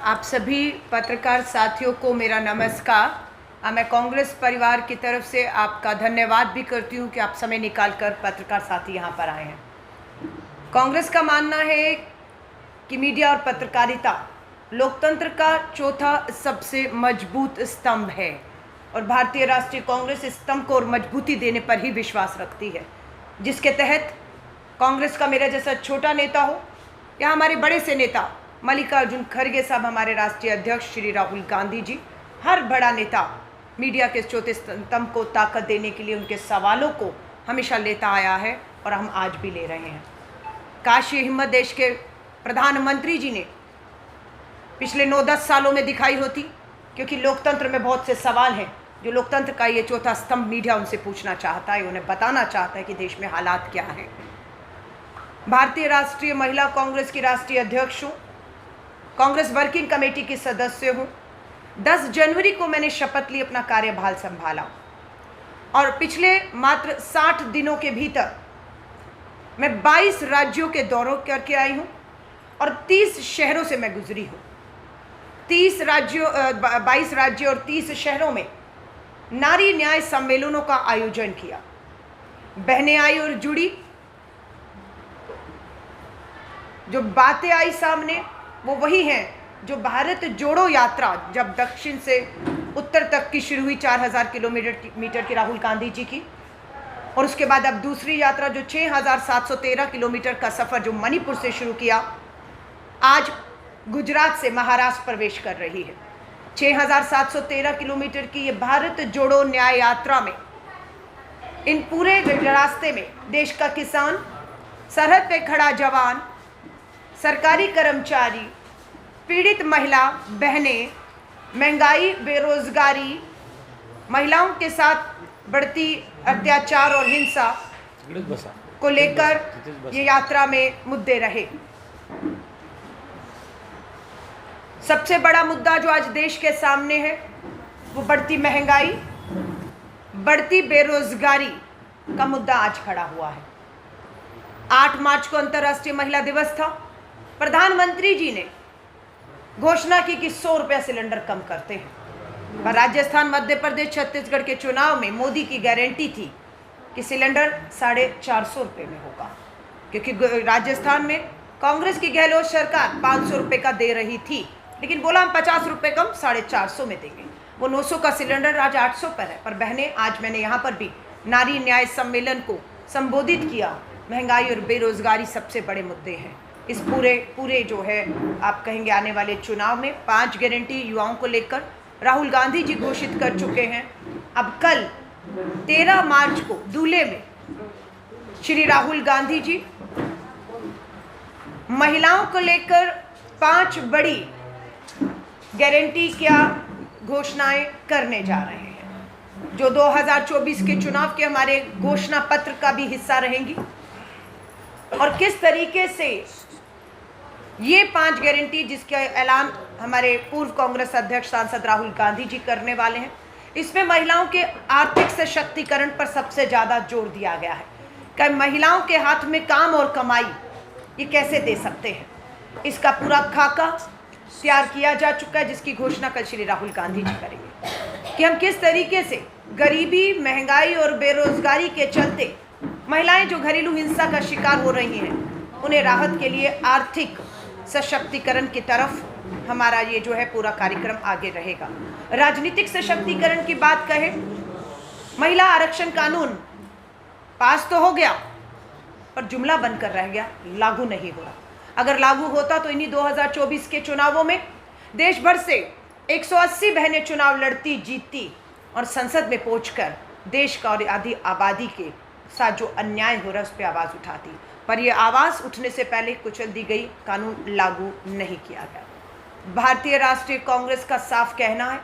आप सभी पत्रकार साथियों को मेरा नमस्कार। मैं कांग्रेस परिवार की तरफ से आपका धन्यवाद भी करती हूं कि आप समय निकालकर पत्रकार साथी यहां पर आए हैं। कांग्रेस का मानना है कि मीडिया और पत्रकारिता लोकतंत्र का चौथा सबसे मजबूत स्तंभ है और भारतीय राष्ट्रीय कांग्रेस इस स्तंभ को और मजबूती देने पर ही विश्वास रखती है, जिसके तहत कांग्रेस का मेरा जैसा छोटा नेता हो या हमारे बड़े से नेता मल्लिकार्जुन खड़गे साहब, हमारे राष्ट्रीय अध्यक्ष श्री राहुल गांधी जी, हर बड़ा नेता मीडिया के चौथे स्तंभ को ताकत देने के लिए उनके सवालों को हमेशा लेता आया है और हम आज भी ले रहे हैं। काश ये हिम्मत देश के प्रधानमंत्री जी ने पिछले 9-10 सालों में दिखाई होती, क्योंकि लोकतंत्र में बहुत से सवाल हैं जो लोकतंत्र का ये चौथा स्तंभ मीडिया उनसे पूछना चाहता है, उन्हें बताना चाहता है कि देश में हालात क्या हैं। भारतीय राष्ट्रीय महिला कांग्रेस की राष्ट्रीय अध्यक्ष हूँ, कांग्रेस वर्किंग कमेटी की सदस्य हूँ। 10 जनवरी को मैंने शपथ ली, अपना कार्यभार संभाला और पिछले मात्र 60 दिनों के भीतर मैं 22 राज्यों के दौरों करके आई हूँ और 30 शहरों से मैं गुजरी हूँ। 22 राज्यों और 30 शहरों में नारी न्याय सम्मेलनों का आयोजन किया। बहनें आई और जुड़ी, जो बातें आई सामने वो वही हैं जो भारत जोड़ो यात्रा जब दक्षिण से उत्तर तक की शुरू हुई 4000 किलोमीटर की राहुल गांधी जी की, और उसके बाद अब दूसरी यात्रा जो 6713 किलोमीटर का सफ़र जो मणिपुर से शुरू किया, आज गुजरात से महाराष्ट्र प्रवेश कर रही है। 6713 किलोमीटर की ये भारत जोड़ो न्याय यात्रा में इन पूरे रास्ते में देश का किसान, सरहद पे खड़ा जवान, सरकारी कर्मचारी, पीड़ित महिला बहनें, महंगाई, बेरोजगारी, महिलाओं के साथ बढ़ती अत्याचार और हिंसा को लेकर ये यात्रा में मुद्दे रहे। सबसे बड़ा मुद्दा जो आज देश के सामने है वो बढ़ती महंगाई, बढ़ती बेरोजगारी का मुद्दा आज खड़ा हुआ है। 8 मार्च को अंतर्राष्ट्रीय महिला दिवस था। प्रधानमंत्री जी ने घोषणा की कि 100 रुपया सिलेंडर कम करते हैं, पर राजस्थान, मध्य प्रदेश, छत्तीसगढ़ के चुनाव में मोदी की गारंटी थी कि सिलेंडर 450 रुपये में होगा, क्योंकि राजस्थान में कांग्रेस की गहलोत सरकार 500 रुपये का दे रही थी, लेकिन बोला हम 50 रुपये कम 450 में देंगे। वो 900 का सिलेंडर आज 800 पर है। पर बहनें, आज मैंने यहाँ पर भी नारी न्याय सम्मेलन को संबोधित किया। महंगाई और बेरोजगारी सबसे बड़े मुद्दे हैं इस पूरे जो है आप कहेंगे आने वाले चुनाव में। 5 गारंटी युवाओं को लेकर राहुल गांधी जी घोषित कर चुके हैं। अब कल 13 मार्च को दूल्हे में श्री राहुल गांधी जी महिलाओं को लेकर 5 बड़ी गारंटी क्या घोषणाएं करने जा रहे हैं, जो 2024 के चुनाव के हमारे घोषणा पत्र का भी हिस्सा रहेंगी। और किस तरीके से ये 5 गारंटी जिसका ऐलान हमारे पूर्व कांग्रेस अध्यक्ष सांसद राहुल गांधी जी करने वाले हैं, इसमें महिलाओं के आर्थिक सशक्तिकरण पर सबसे ज़्यादा जोर दिया गया है कि महिलाओं के हाथ में काम और कमाई ये कैसे दे सकते हैं। इसका पूरा खाका तैयार किया जा चुका है, जिसकी घोषणा कल श्री राहुल गांधी जी करेंगे कि हम किस तरीके से गरीबी, महंगाई और बेरोजगारी के चलते महिलाएं जो घरेलू हिंसा का शिकार हो रही हैं, उन्हें राहत के लिए आर्थिक सशक्तिकरण की तरफ हमारा ये जो है पूरा कार्यक्रम आगे रहेगा। राजनीतिक सशक्तिकरण की बात कहें, महिला आरक्षण कानून पास तो हो गया पर जुमला बनकर रह गया, लागू नहीं हो रहा। अगर लागू होता तो इन्हीं 2024 के चुनावों में देश भर से 180 बहनें चुनाव लड़ती, जीतती और संसद में पहुंचकर देश का और आधी आबादी के साथ जो अन्याय हो रहा है उस पर आवाज़ उठाती। पर यह आवाज़ उठने से पहले कुचल दी गई, कानून लागू नहीं किया गया। भारतीय राष्ट्रीय कांग्रेस का साफ कहना है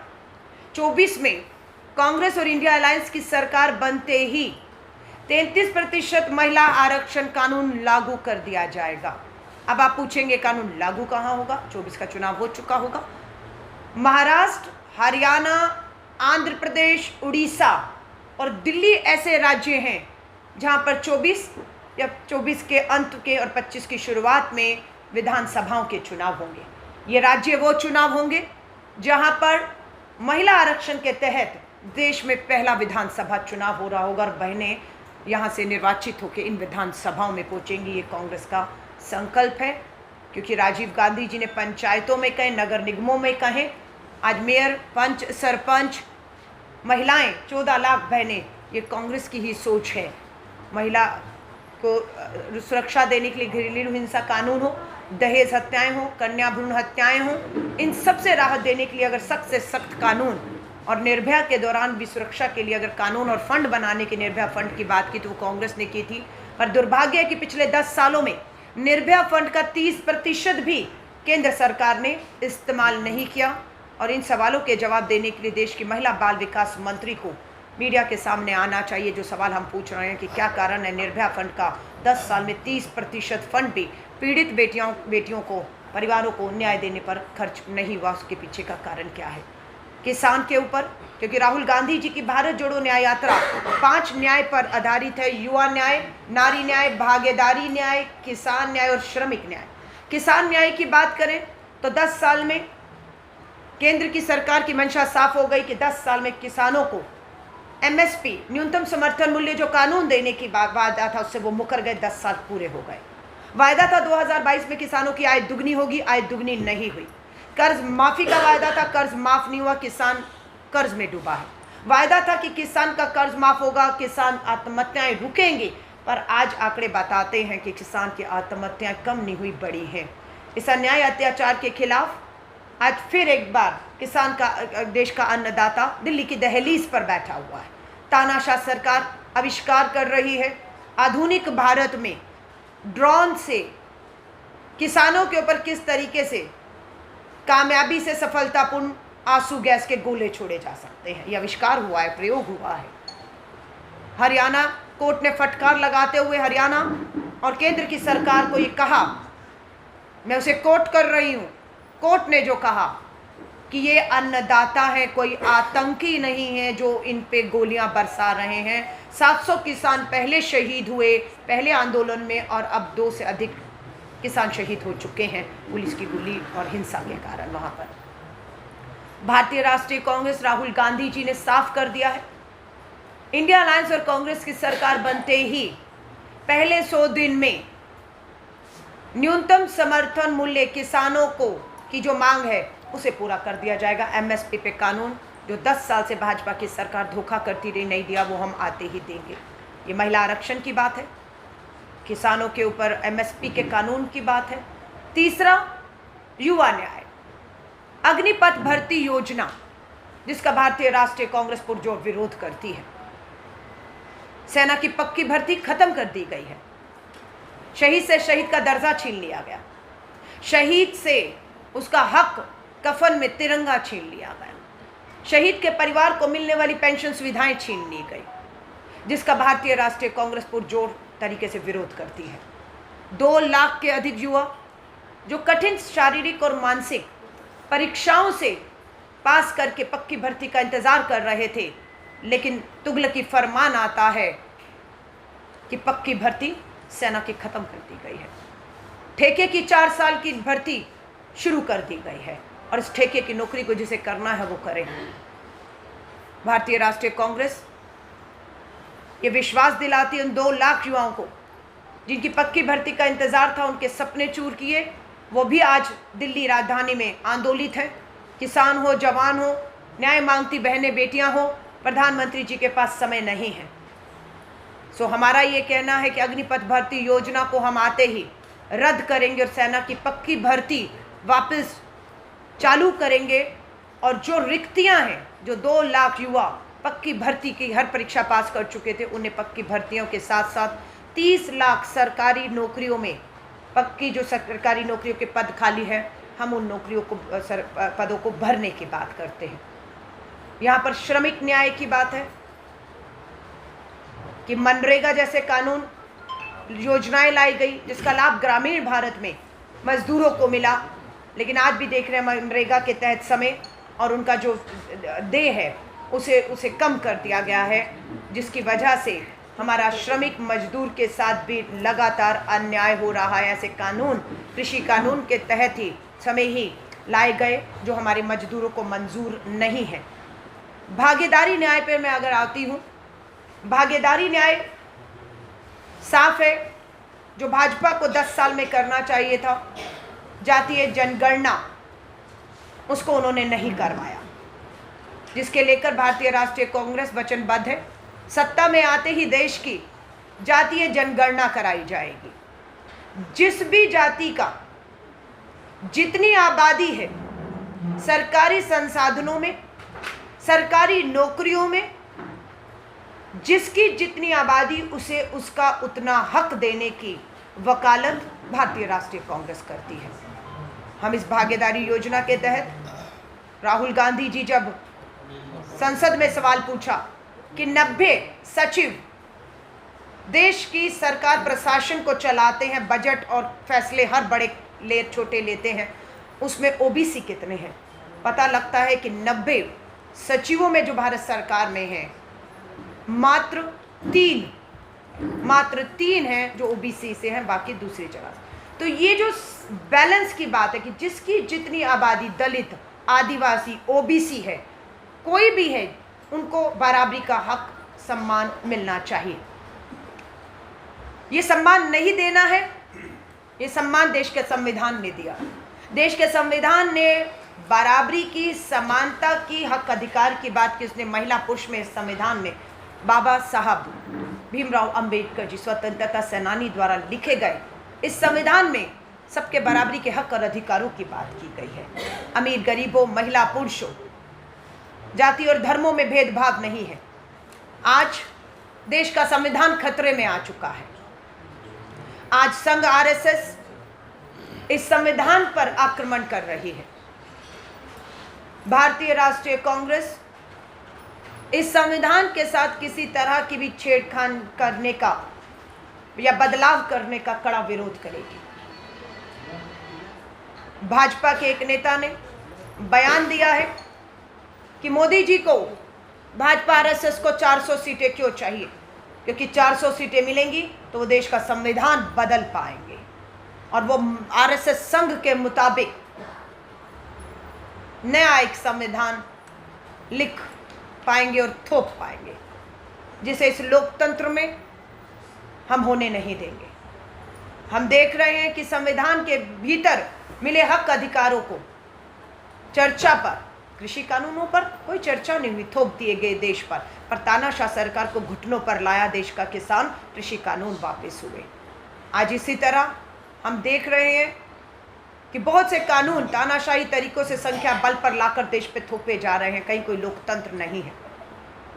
24 में कांग्रेस और इंडिया अलायंस की सरकार बनते ही 33% महिला आरक्षण कानून लागू कर दिया जाएगा। अब आप पूछेंगे कानून लागू कहाँ होगा? 24 का चुनाव हो चुका होगा। महाराष्ट्र, हरियाणा, आंध्र प्रदेश, उड़ीसा और दिल्ली ऐसे राज्य हैं जहाँ पर 24 के अंत के और 25 की शुरुआत में विधानसभाओं के चुनाव होंगे। ये राज्य वो चुनाव होंगे जहां पर महिला आरक्षण के तहत देश में पहला विधानसभा चुनाव हो रहा होगा और बहनें यहाँ से निर्वाचित होकर इन विधानसभाओं में पहुँचेंगी। ये कांग्रेस का संकल्प है, क्योंकि राजीव गांधी जी ने पंचायतों में कहे, नगर निगमों में कहे, आज मेयर, पंच, सरपंच, महिलाएं 14 लाख बहनें, ये कांग्रेस की ही सोच है। महिला को सुरक्षा देने के लिए घरेलू हिंसा कानून हो, दहेज हत्याएं हो, कन्या भ्रूण हत्याएं हो, इन सब से राहत देने के लिए अगर सख्त से सख्त कानून, और निर्भया के दौरान भी सुरक्षा के लिए अगर कानून और फंड बनाने के निर्भया फंड की बात की तो वो कांग्रेस ने की थी। पर दुर्भाग्य है कि पिछले 10 सालों में निर्भया फंड का 30% भी केंद्र सरकार ने इस्तेमाल नहीं किया। और इन सवालों के जवाब देने के लिए देश की महिला बाल विकास मंत्री को मीडिया के सामने आना चाहिए। जो सवाल हम पूछ रहे हैं कि क्या कारण है निर्भया फंड का 10 साल में 30% फंड भी पीड़ित बेटियों को, परिवारों को न्याय देने पर खर्च नहीं हुआ, उसके पीछे का कारण क्या है? किसान के ऊपर, क्योंकि राहुल गांधी जी की भारत जोड़ो न्याय यात्रा 5 न्याय पर आधारित है: युवा न्याय, नारी न्याय, भागीदारी न्याय, किसान न्याय और श्रमिक न्याय। किसान न्याय की बात करें तो 10 साल में केंद्र की सरकार की मंशा साफ हो गई कि 10 साल में किसानों को MSP, न्यूनतम समर्थन मूल्य, जो कानून देने की वादा था उससे वो मुकर गए। 10 साल पूरे हो गए। वायदा था 2022 में किसानों की आय दुगनी होगी, आय दुगनी नहीं हुई। कर्ज माफी का वायदा था, कर्ज माफ नहीं हुआ, किसान कर्ज में डूबा है। वायदा था कि किसान का कर्ज माफ होगा, किसान आत्महत्याएं रुकेंगी, पर आज आंकड़े बताते हैं कि किसान की आत्महत्याएं कम नहीं हुई, बढ़ी हैं। इस अन्याय अत्याचार के खिलाफ आज फिर एक बार किसान का, देश का अन्नदाता दिल्ली की दहलीज पर बैठा हुआ है। तानाशाह सरकार आविष्कार कर रही है आधुनिक भारत में ड्रोन से किसानों के ऊपर किस तरीके से कामयाबी से सफलतापूर्ण आंसू गैस के गोले छोड़े जा सकते हैं। यह आविष्कार हुआ है, प्रयोग हुआ है। हरियाणा कोर्ट ने फटकार लगाते हुए हरियाणा और केंद्र की सरकार को ये कहा, मैं उसे कोट कर रही हूँ, कोर्ट ने जो कहा कि ये अन्नदाता है, कोई आतंकी नहीं है जो इन पे गोलियां बरसा रहे हैं। 700 किसान पहले शहीद हुए पहले आंदोलन में, और अब 2 से अधिक किसान शहीद हो चुके हैं पुलिस की गोली और हिंसा के कारण। वहां पर भारतीय राष्ट्रीय कांग्रेस, राहुल गांधी जी ने साफ कर दिया है, इंडिया अलायंस और कांग्रेस की सरकार बनते ही पहले 100 दिन में न्यूनतम समर्थन मूल्य किसानों को की जो मांग है उसे पूरा कर दिया जाएगा। MSP पे कानून जो 10 साल से भाजपा की सरकार धोखा करती रही, नहीं दिया, वो हम आते ही देंगे। ये महिला आरक्षण की बात है, किसानों के ऊपर MSP के कानून की बात है। तीसरा, युवा न्याय, अग्निपथ भर्ती योजना जिसका भारतीय राष्ट्रीय कांग्रेस पुरजोर विरोध करती है। सेना की पक्की भर्ती खत्म कर दी गई है। शहीद से शहीद का दर्जा छीन लिया गया। शहीद से उसका हक कफन में तिरंगा छीन लिया गया। शहीद के परिवार को मिलने वाली पेंशन सुविधाएं छीन ली गई, जिसका भारतीय राष्ट्रीय कांग्रेस पुरजोर तरीके से विरोध करती है। 2 लाख के अधिक युवा जो कठिन शारीरिक और मानसिक परीक्षाओं से पास करके पक्की भर्ती का इंतजार कर रहे थे, लेकिन तुगलकी फरमान आता है कि पक्की भर्ती सेना की खत्म कर दी गई है। ठेके की 4 साल की भर्ती शुरू कर दी गई है, और इस ठेके की नौकरी को जिसे करना है वो करे। भारतीय राष्ट्रीय कांग्रेस ये विश्वास दिलाती है उन 2 लाख युवाओं को जिनकी पक्की भर्ती का इंतजार था, उनके सपने चूर किए, वो भी आज दिल्ली राजधानी में आंदोलित हैं। किसान हो, जवान हो, न्याय मांगती बहनें बेटियां हो, प्रधानमंत्री जी के पास समय नहीं है। सो हमारा ये कहना है कि अग्निपथ भर्ती योजना को हम आते ही रद्द करेंगे और सेना की पक्की भर्ती वापस चालू करेंगे। और जो रिक्तियां हैं, जो 2 लाख युवा पक्की भर्ती की हर परीक्षा पास कर चुके थे, उन्हें पक्की भर्तियों के साथ साथ 30 लाख सरकारी नौकरियों में, पक्की जो सरकारी नौकरियों के पद खाली है, हम उन नौकरियों को, पदों को भरने की बात करते हैं। यहाँ पर श्रमिक न्याय की बात है कि मनरेगा जैसे कानून, योजनाएं लाई गई जिसका लाभ ग्रामीण भारत में मजदूरों को मिला, लेकिन आज भी देख रहे हैं मनरेगा के तहत समय और उनका जो देय है उसे कम कर दिया गया है, जिसकी वजह से हमारा श्रमिक मजदूर के साथ भी लगातार अन्याय हो रहा है। ऐसे कानून, कृषि कानून के तहत ही समय ही लाए गए जो हमारे मजदूरों को मंजूर नहीं है। भागीदारी न्याय पर मैं अगर आती हूँ, भागीदारी न्याय साफ है, जो भाजपा को 10 साल में करना चाहिए था, जातीय जनगणना, उसको उन्होंने नहीं करवाया, जिसके लेकर भारतीय राष्ट्रीय कांग्रेस वचनबद्ध है। सत्ता में आते ही देश की जातीय जनगणना कराई जाएगी। जिस भी जाति का जितनी आबादी है, सरकारी संसाधनों में, सरकारी नौकरियों में, जिसकी जितनी आबादी, उसे उसका उतना हक देने की वकालत भारतीय राष्ट्रीय कांग्रेस करती है। हम इस भागीदारी योजना के तहत राहुल गांधी जी जब संसद में सवाल पूछा कि 90 सचिव देश की सरकार प्रशासन को चलाते हैं, बजट और फैसले हर बड़े छोटे लेते हैं, उसमें ओबीसी कितने हैं? पता लगता है कि 90 सचिवों में जो भारत सरकार में हैं, मात्र 3 हैं जो ओबीसी से हैं, बाकी दूसरी जगह। तो ये जो बैलेंस की बात है कि जिसकी जितनी आबादी दलित, आदिवासी, ओबीसी है, कोई भी है, उनको बराबरी का हक, सम्मान मिलना चाहिए। ये सम्मान नहीं देना है, ये सम्मान देश के संविधान ने दिया। देश के संविधान ने बराबरी की, समानता की, हक अधिकार की बात की। उसने महिला पुरुष में, इस संविधान में बाबा साहब भीमराव अंबेडकर जी, स्वतंत्रता सेनानी द्वारा लिखे गए इस संविधान में सबके बराबरी के हक और अधिकारों की बात की गई है। अमीर गरीबों, महिला पुरुषों, जाति और धर्मों में भेदभाव नहीं है। आज देश का संविधान खतरे में आ चुका है। आज संघ आरएसएस इस संविधान पर आक्रमण कर रही है। भारतीय राष्ट्रीय कांग्रेस इस संविधान के साथ किसी तरह की भी छेड़खानी करने का या बदलाव करने का कड़ा विरोध करेगी। भाजपा के एक नेता ने बयान दिया है कि मोदी जी को, भाजपा आरएसएस को 400 सीटें क्यों चाहिए, क्योंकि 400 सीटें मिलेंगी तो वो देश का संविधान बदल पाएंगे और वो आरएसएस संघ के मुताबिक नया एक संविधान लिख पाएंगे और थोप पाएंगे, जिसे इस लोकतंत्र में हम होने नहीं देंगे। हम देख रहे हैं कि संविधान के भीतर मिले हक अधिकारों को चर्चा पर, कृषि कानूनों पर कोई चर्चा नहीं हुई, थोप दिए गए देश पर तानाशाह सरकार को घुटनों पर लाया देश का किसान, कृषि कानून वापस हुए। आज इसी तरह हम देख रहे हैं कि बहुत से कानून तानाशाही तरीकों से संख्या बल पर लाकर देश पे थोपे जा रहे हैं। कहीं कोई लोकतंत्र नहीं है।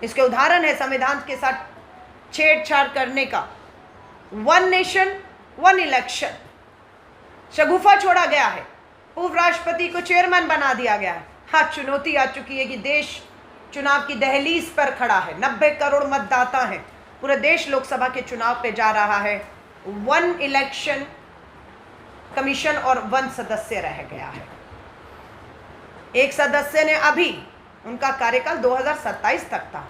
इसके उदाहरण है संविधान के साथ छेड़छाड़ करने का। 1 नेशन 1 इलेक्शन शगुफा छोड़ा गया है। पूर्व राष्ट्रपति को चेयरमैन बना दिया गया है। हाँ, चुनौती आ चुकी है कि देश चुनाव की दहलीज पर खड़ा है। 90 करोड़ मतदाता हैं। पूरा देश लोकसभा के चुनाव पे जा रहा है। 1 इलेक्शन कमीशन और 1 सदस्य रह गया है। एक सदस्य ने अभी, उनका कार्यकाल 2027 तक था।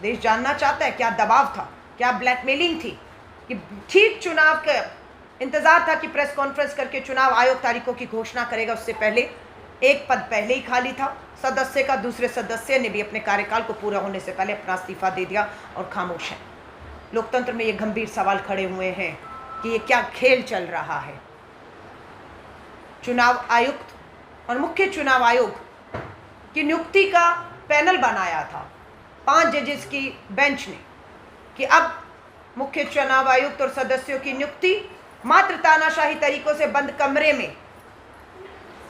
देश जानना चाहता है क्या दबाव था, क्या ब्लैकमेलिंग थी, कि ठीक चुनाव का इंतजार था कि प्रेस कॉन्फ्रेंस करके चुनाव आयोग तारीखों की घोषणा करेगा। उससे पहले एक पद पहले ही खाली था सदस्य का। दूसरे सदस्य ने भी अपने कार्यकाल को पूरा होने से पहले अपना इस्तीफा दे दिया और खामोश है। लोकतंत्र में ये गंभीर सवाल खड़े हुए हैं कि ये क्या खेल चल रहा है। चुनाव आयुक्त और मुख्य चुनाव आयोग की नियुक्ति का पैनल बनाया था 5 जजेस की बेंच ने, कि अब मुख्य चुनाव आयुक्त और सदस्यों की नियुक्ति मात्र तानाशाही तरीकों से बंद कमरे में,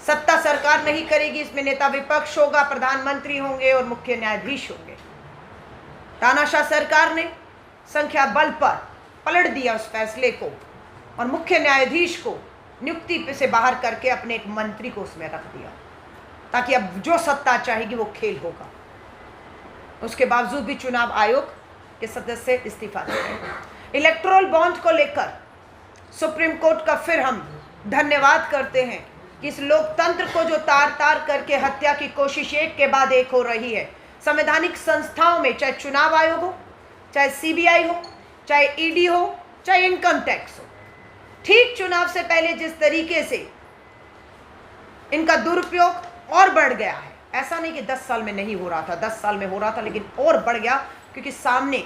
सत्ता सरकार नहीं करेगी। इसमें नेता विपक्ष होगा, प्रधानमंत्री होंगे और मुख्य न्यायाधीश होंगे। तानाशाह सरकार ने संख्या बल पर पलट दिया उस फैसले को और मुख्य न्यायाधीश को नियुक्ति से बाहर करके अपने एक मंत्री को उसमें रख दिया, ताकि अब जो सत्ता चाहेगी वो खेल होगा। उसके बावजूद भी चुनाव आयोग के सदस्य इस्तीफा दे रहे। इलेक्टोरल बॉन्ड को लेकर सुप्रीम कोर्ट का फिर हम धन्यवाद करते हैं कि इस लोकतंत्र को जो तार तार करके हत्या की कोशिश एक के बाद एक हो रही है, संवैधानिक संस्थाओं में, चाहे चुनाव आयोग हो, चाहे सीबीआई हो, चाहे ईडी हो, चाहे इनकम टैक्स हो, ठीक चुनाव से पहले जिस तरीके से इनका दुरुपयोग और बढ़ गया है। ऐसा नहीं कि 10 साल में नहीं हो रहा था, 10 साल में हो रहा था, लेकिन और बढ़ गया क्योंकि सामने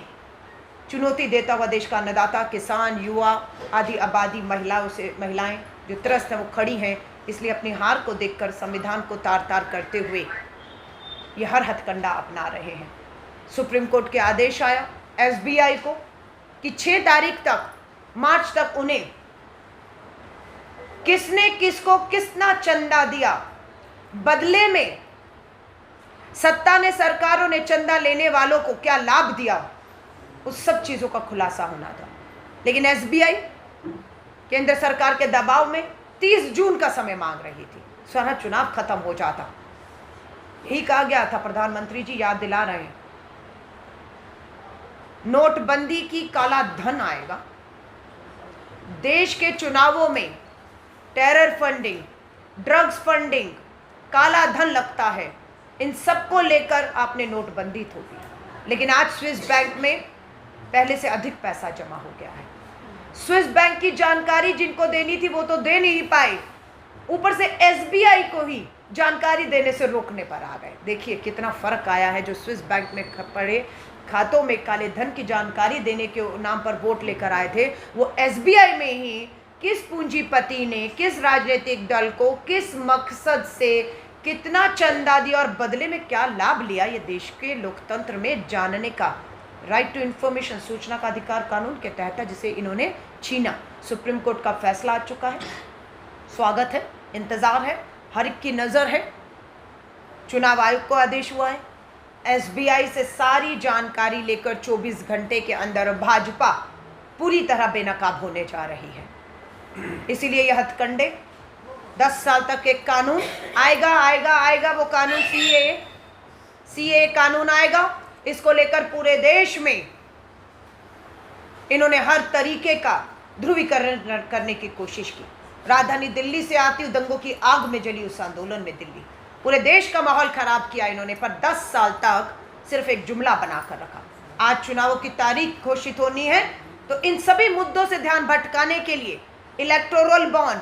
चुनौती देता हुआ देश का अन्नदाता, किसान, युवा आदि आबादी, महिलाएं जो त्रस्त हैं वो खड़ी हैं। इसलिए अपनी हार को देखकर संविधान को तार तार करते हुए ये हर हथकंडा अपना रहे हैं। सुप्रीम कोर्ट के आदेश आया एसबीआई को कि 6 तारीख तक, मार्च तक उन्हें किसने किसको कितना चंदा दिया, बदले में सत्ता ने, सरकारों ने चंदा लेने वालों को क्या लाभ दिया, उस सब चीजों का खुलासा होना था। लेकिन एसबीआई केंद्र सरकार के दबाव में 30 जून का समय मांग रही थी। सारा चुनाव खत्म हो जाता। यही कहा गया था, प्रधानमंत्री जी याद दिला रहे हैं, नोटबंदी की काला धन आएगा, देश के चुनावों में टेरर फंडिंग, ड्रग्स फंडिंग, काला धन लगता है, इन सबको लेकर आपने नोटबंदी थोपी। लेकिन आज स्विस बैंक में पहले से अधिक पैसा जमा हो गया है। स्विस बैंक की जानकारी जिनको देनी थी वो तो दे नहीं पाए, ऊपर से एसबीआई को ही जानकारी देने से रोकने पर आ गए। देखिए कितना फर्क आया है। जो स्विस बैंक में पड़े खातों में काले धन की जानकारी देने के नाम पर वोट लेकर आए थे, वो एसबीआई में ही किस पूंजीपति ने, किस राजनीतिक दल को, किस मकसद से कितना चंदा दिया और बदले में क्या लाभ लिया, ये देश के लोकतंत्र में जानने का राइट टू इन्फॉर्मेशन, सूचना का अधिकार कानून के तहत है, जिसे इन्होंने छीना। सुप्रीम कोर्ट का फैसला आ चुका है, स्वागत है, इंतजार है, हर एक की नज़र है। चुनाव आयोग को आदेश हुआ है एसबीआई से सारी जानकारी लेकर 24 घंटे के अंदर भाजपा पूरी तरह बेनकाब होने जा रही है। इसीलिए यह हथकंडे 10 साल तक एक कानून आएगा, वो कानून सीए कानून आएगा। इसको लेकर पूरे देश में इन्होंने हर तरीके का ध्रुवीकरण करने की कोशिश की। राजधानी दिल्ली से आती हुई दंगों की आग में जली उस आंदोलन में दिल्ली, पूरे देश का माहौल खराब किया इन्होंने, पर 10 साल तक सिर्फ एक जुमला बनाकर रखा। आज चुनावों की तारीख घोषित होनी है, तो इन सभी मुद्दों से ध्यान भटकाने के लिए इलेक्टोरल बॉन्ड,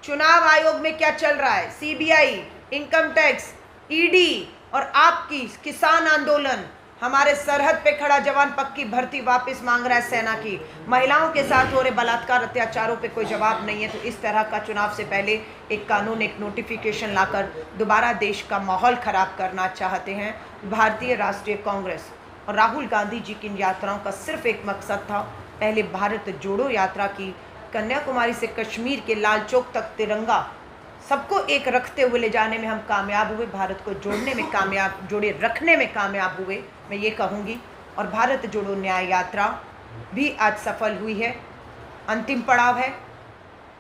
चुनाव आयोग में क्या चल रहा है, सीबीआई, इनकम टैक्स, ईडी और आपकी किसान आंदोलन, हमारे सरहद पे खड़ा जवान पक्की भर्ती वापस मांग रहा है सेना की, महिलाओं के साथ हो रहे बलात्कार अत्याचारों पे कोई जवाब नहीं है। तो इस तरह का चुनाव से पहले एक कानून, एक नोटिफिकेशन लाकर दोबारा देश का माहौल खराब करना चाहते हैं। भारतीय राष्ट्रीय कांग्रेस और राहुल गांधी जी की इन यात्राओं का सिर्फ एक मकसद था, पहले भारत जोड़ो यात्रा की, कन्याकुमारी से कश्मीर के लाल चौक तक तिरंगा सबको एक रखते हुए ले जाने में हम कामयाब हुए, भारत को जोड़ने में कामयाब, जोड़े रखने में कामयाब हुए, मैं ये कहूँगी। और भारत जोड़ो न्याय यात्रा भी आज सफल हुई है, अंतिम पड़ाव है।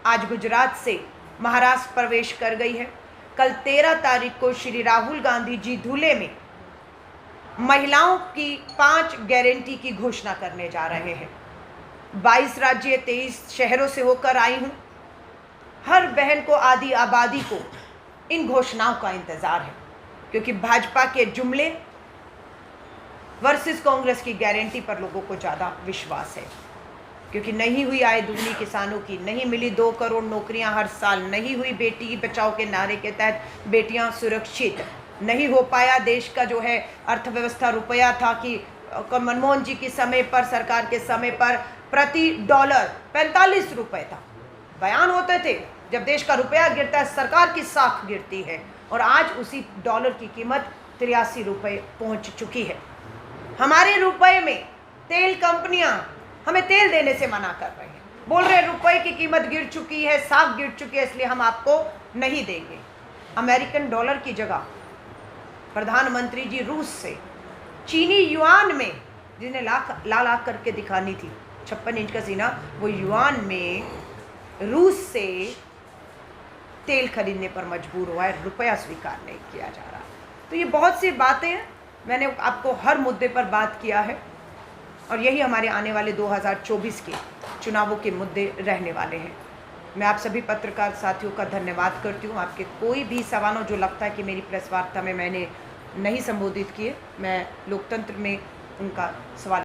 आज गुजरात से महाराष्ट्र प्रवेश कर गई है। कल 13 तारीख को श्री राहुल गांधी जी धुले में महिलाओं की 5 गारंटी की घोषणा करने जा रहे हैं। 22 राज्य 23 शहरों से होकर आई हूँ। हर बहन को, आधी आबादी को इन घोषणाओं का इंतज़ार है, क्योंकि भाजपा के जुमले वर्सेस कांग्रेस की गारंटी पर लोगों को ज़्यादा विश्वास है। क्योंकि नहीं हुई आय दुगनी किसानों की, नहीं मिली 2 करोड़ नौकरियां हर साल, नहीं हुई बेटी बचाओ के नारे के तहत बेटियां सुरक्षित, नहीं हो पाया देश का जो है अर्थव्यवस्था, रुपया था कि मनमोहन जी के समय पर, सरकार के समय पर प्रति डॉलर 45 रुपये था, बयान होते थे जब देश का रुपया गिरता है सरकार की साख गिरती है, और आज उसी डॉलर की कीमत 83 रुपये पहुँच चुकी है। हमारे रुपए में तेल कंपनियां हमें तेल देने से मना कर रही हैं, बोल रहे रुपए की कीमत गिर चुकी है, साख गिर चुकी है, इसलिए हम आपको नहीं देंगे। अमेरिकन डॉलर की जगह प्रधानमंत्री जी रूस से चीनी युआन में, जिन्हें ला ला करके दिखानी थी 56 इंच का सीना, वो युआन में रूस से तेल खरीदने पर मजबूर हुआ है, रुपया स्वीकार नहीं किया जा रहा। तो ये बहुत सी बातें हैं, मैंने आपको हर मुद्दे पर बात किया है, और यही हमारे आने वाले 2024 के चुनावों के मुद्दे रहने वाले हैं। मैं आप सभी पत्रकार साथियों का धन्यवाद करती हूँ। आपके कोई भी सवालों जो लगता है कि मेरी प्रेस वार्ता में मैंने नहीं संबोधित किए, मैं लोकतंत्र में उनका सवाल